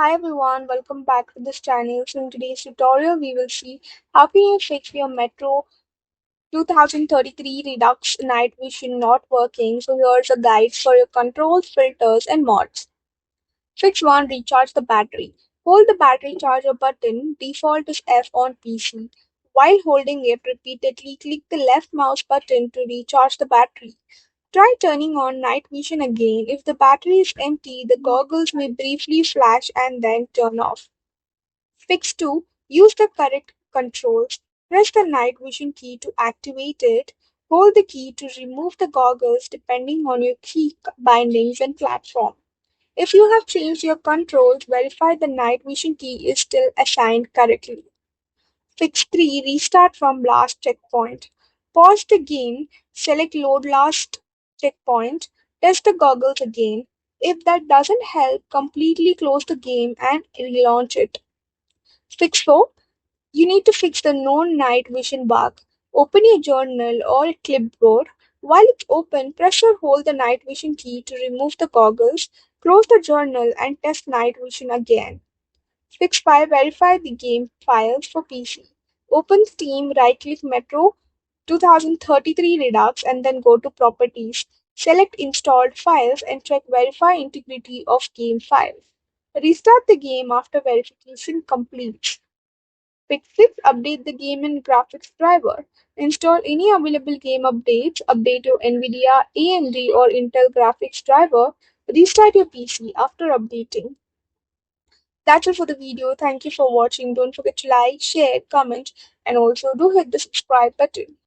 Hi everyone, welcome back to this channel. So in today's tutorial, we will see how can you fix your Metro 2033 Redux night vision not working. So here's a guide for your controls, filters and mods. Fix 1. Recharge the battery. Hold the battery charger button, default is F on PC. While holding it repeatedly, click the left mouse button to recharge the battery. Try turning on night vision again. If the battery is empty, the goggles may briefly flash and then turn off. Fix 2. Use the correct controls. Press the night vision key to activate it. Hold the key to remove the goggles depending on your key bindings and platform. If you have changed your controls, verify the night vision key is still assigned correctly. Fix 3. Restart from last checkpoint. Pause the game, select load last checkpoint, test the goggles again. If that doesn't help, completely close the game and relaunch it. Fix 4. You need to fix the known night vision bug. Open your journal or a clipboard. While it's open, press or hold the night vision key to remove the goggles, close the journal and test night vision again. Fix 5. Verify the game files for PC. Open Steam, right-click Metro 2033 Redux and then go to Properties. Select Installed Files and check Verify Integrity of Game Files. Restart the game after verification completes. Fix 6. Update the game and graphics driver. Install any available game updates. Update your NVIDIA, AMD, or Intel graphics driver. Restart your PC after updating. That's it for the video. Thank you for watching. Don't forget to like, share, comment, and also do hit the subscribe button.